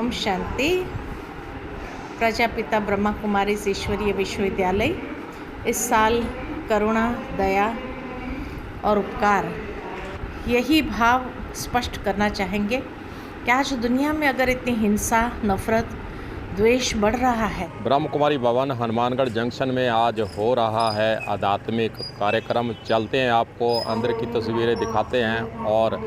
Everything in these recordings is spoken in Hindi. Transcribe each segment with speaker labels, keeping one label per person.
Speaker 1: ओम शांति। प्रजापिता ब्रह्मा कुमारी ईश्वरीय विश्वविद्यालय इस साल करुणा, दया और उपकार यही भाव स्पष्ट करना चाहेंगे कि आज दुनिया में अगर इतनी हिंसा, नफरत, द्वेष बढ़ रहा है।
Speaker 2: ब्रह्म कुमारी भवन हनुमानगढ़ जंक्शन में आज हो रहा है आध्यात्मिक कार्यक्रम। चलते हैं, आपको अंदर की तस्वीरें दिखाते हैं और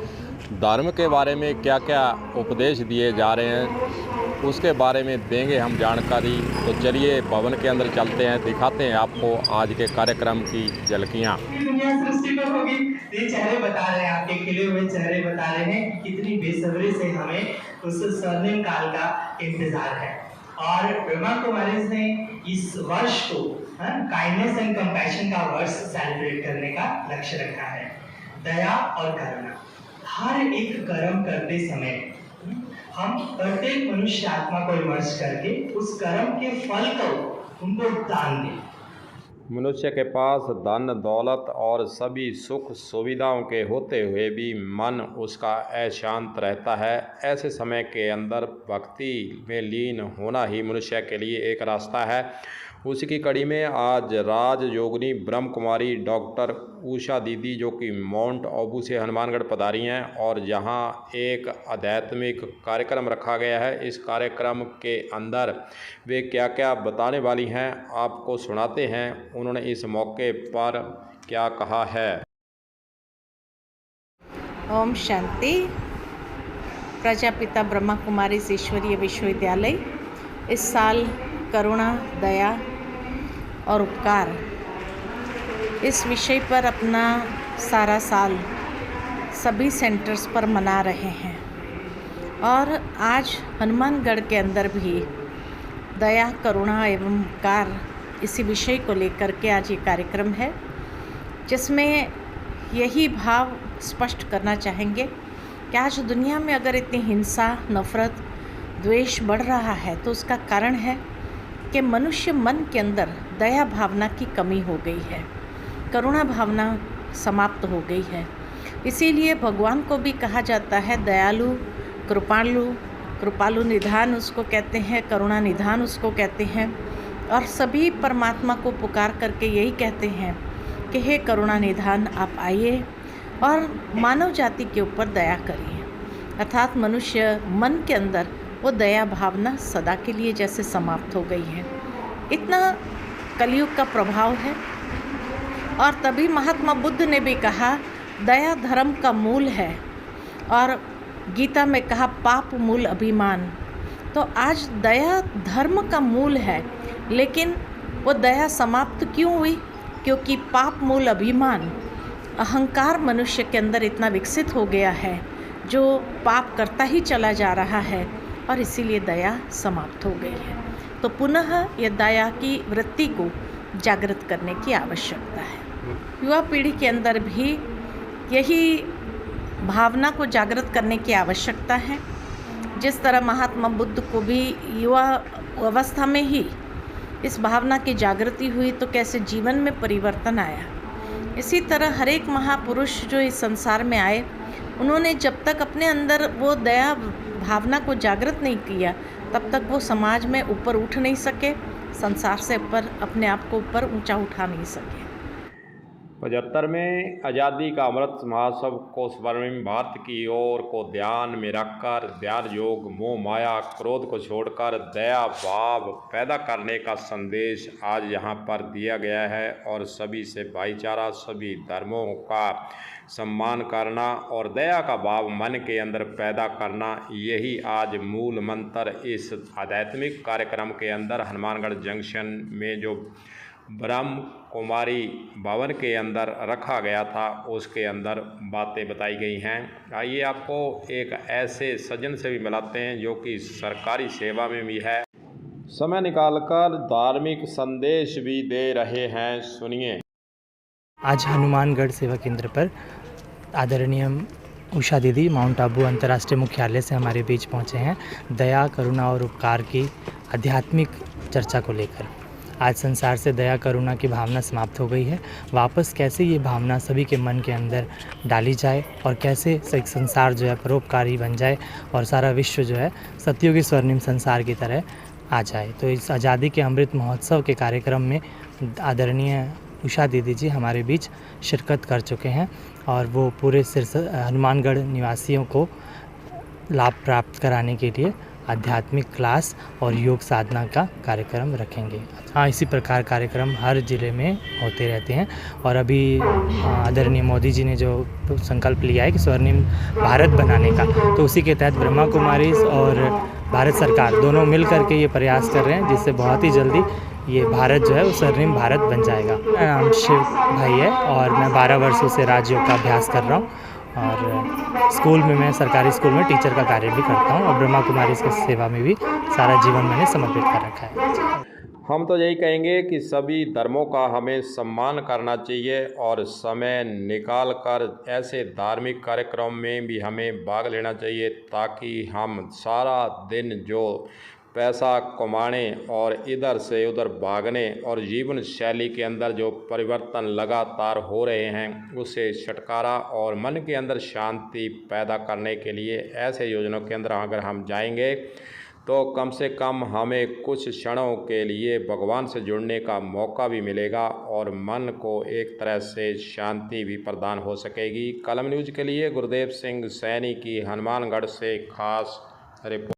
Speaker 2: धर्म के बारे में क्या क्या उपदेश दिए जा रहे हैं उसके बारे में देंगे हम जानकारी। तो चलिए भवन के अंदर चलते हैं, दिखाते हैं आपको आज के कार्यक्रम की झलकियाँ।
Speaker 3: दुनिया सृष्टि पर होगी, ये चेहरे बता रहे हैं, आपके खिले हुए चेहरे बता रहे हैं कितनी बेसब्री से हमें उस स्वर्णिम काल का इंतजार है। और ब्रह्मा कुमारी ने इस वर्ष को काइंडनेस एंड कंपैशन का वर्ष सेलिब्रेट करने का लक्ष्य रखा है। दया और करुणा, हर एक कर्म करते समय हम प्रत्येक मनुष्य आत्मा को विमर्श करके उस कर्म के फल को उनको दान दें।
Speaker 2: मनुष्य के पास धन दौलत और सभी सुख सुविधाओं के होते हुए भी मन उसका अशांत रहता है। ऐसे समय के अंदर भक्ति में लीन होना ही मनुष्य के लिए एक रास्ता है। उसी की कड़ी में आज राज योगिनी ब्रह्म कुमारी डॉक्टर उषा दीदी, जो कि माउंट आबू से हनुमानगढ़ पधारी हैं और यहाँ एक आध्यात्मिक कार्यक्रम रखा गया है। इस कार्यक्रम के अंदर वे क्या क्या बताने वाली हैं आपको सुनाते हैं। उन्होंने इस मौके पर क्या कहा है।
Speaker 1: ओम शांति। प्रजापिता ब्रह्मा कुमारी ईश्वरीय विश्वविद्यालय इस साल करुणा, दया और उपकार इस विषय पर अपना सारा साल सभी सेंटर्स पर मना रहे हैं। और आज हनुमानगढ़ के अंदर भी दया, करुणा एवं उपकार इसी विषय को लेकर के आज ये कार्यक्रम है, जिसमें यही भाव स्पष्ट करना चाहेंगे कि आज दुनिया में अगर इतनी हिंसा, नफरत, द्वेष बढ़ रहा है तो उसका कारण है कि मनुष्य मन के अंदर दया भावना की कमी हो गई है, करुणा भावना समाप्त हो गई है। इसीलिए भगवान को भी कहा जाता है दयालु, कृपालु निधान उसको कहते हैं, करुणा निधान उसको कहते हैं। और सभी परमात्मा को पुकार करके यही कहते हैं कि हे करुणा निधान, आप आइए और मानव जाति के ऊपर दया करिए। अर्थात मनुष्य मन के अंदर वो दया भावना सदा के लिए जैसे समाप्त हो गई है। इतना कलयुग का प्रभाव है। और तभी महात्मा बुद्ध ने भी कहा दया धर्म का मूल है, और गीता में कहा पाप मूल अभिमान। तो आज दया धर्म का मूल है, लेकिन वो दया समाप्त क्यों हुई? क्योंकि पाप मूल अभिमान, अहंकार मनुष्य के अंदर इतना विकसित हो गया है जो पाप करता ही चला जा रहा है, और इसीलिए दया समाप्त हो गई है। तो पुनः यह दया की वृत्ति को जागृत करने की आवश्यकता है। युवा पीढ़ी के अंदर भी यही भावना को जागृत करने की आवश्यकता है। जिस तरह महात्मा बुद्ध को भी युवा अवस्था में ही इस भावना की जागृति हुई तो कैसे जीवन में परिवर्तन आया, इसी तरह हर एक महापुरुष जो इस संसार में आए, उन्होंने जब तक अपने अंदर वो दया भावना को जागृत नहीं किया, तब तक वो समाज में ऊपर उठ नहीं सके, संसार से ऊपर अपने आप को ऊपर ऊंचा उठा नहीं सके।
Speaker 2: 75वें आज़ादी का अमृत महोत्सव को स्वर्णिम भारत की ओर को ध्यान में रखकर ध्यान योग, मोह माया, क्रोध को छोड़कर दया भाव पैदा करने का संदेश आज यहाँ पर दिया गया है। और सभी से भाईचारा, सभी धर्मों का सम्मान करना और दया का भाव मन के अंदर पैदा करना, यही आज मूल मंत्र इस आध्यात्मिक कार्यक्रम के अंदर हनुमानगढ़ जंक्शन में जो ब्रह्म कुमारी भवन के अंदर रखा गया था उसके अंदर बातें बताई गई हैं। आइए आपको एक ऐसे सज्जन से भी मिलाते हैं जो कि सरकारी सेवा में भी है, समय निकालकर धार्मिक संदेश भी दे रहे हैं। सुनिए।
Speaker 4: आज हनुमानगढ़ सेवा केंद्र पर आदरणीय उषा दीदी माउंट आबू अंतर्राष्ट्रीय मुख्यालय से हमारे बीच पहुंचे हैं दया, करुणा और उपकार की आध्यात्मिक चर्चा को लेकर। आज संसार से दया करुणा की भावना समाप्त हो गई है। वापस कैसे ये भावना सभी के मन के अंदर डाली जाए और कैसे एक संसार जो है परोपकारी बन जाए और सारा विश्व जो है सतयुगी स्वर्णिम संसार की तरह आ जाए। तो इस आज़ादी के अमृत महोत्सव के कार्यक्रम में आदरणीय उषा दीदी जी हमारे बीच शिरकत कर चुके हैं और वो पूरे हनुमानगढ़ निवासियों को लाभ प्राप्त कराने के लिए आध्यात्मिक क्लास और योग साधना का कार्यक्रम रखेंगे। हाँ, इसी प्रकार कार्यक्रम हर ज़िले में होते रहते हैं और अभी आदरणीय मोदी जी ने जो संकल्प लिया है कि स्वर्णिम भारत बनाने का, तो उसी के तहत ब्रह्मा कुमारीज़ और भारत सरकार दोनों मिल कर के ये प्रयास कर रहे हैं, जिससे बहुत ही जल्दी ये भारत जो है वो स्वर्णिम भारत बन जाएगा। मेरा नाम शिव भाई है और मैं 12 वर्षों से राजयोग का अभ्यास कर रहा हूँ और स्कूल में मैं सरकारी स्कूल में टीचर का कार्य भी करता हूँ और ब्रह्मा कुमारीज़ की सेवा में भी सारा जीवन मैंने समर्पित कर रखा है।
Speaker 2: हम तो यही कहेंगे कि सभी धर्मों का हमें सम्मान करना चाहिए और समय निकाल कर ऐसे धार्मिक कार्यक्रम में भी हमें भाग लेना चाहिए, ताकि हम सारा दिन जो पैसा कमाने और इधर से उधर भागने और जीवन शैली के अंदर जो परिवर्तन लगातार हो रहे हैं उससे छुटकारा और मन के अंदर शांति पैदा करने के लिए ऐसे योजनाओं के अंदर अगर हम जाएंगे तो कम से कम हमें कुछ क्षणों के लिए भगवान से जुड़ने का मौका भी मिलेगा और मन को एक तरह से शांति भी प्रदान हो सकेगी। कलम न्यूज़ के लिए गुरुदेव सिंह सैनी की हनुमानगढ़ से खास रिपोर्ट।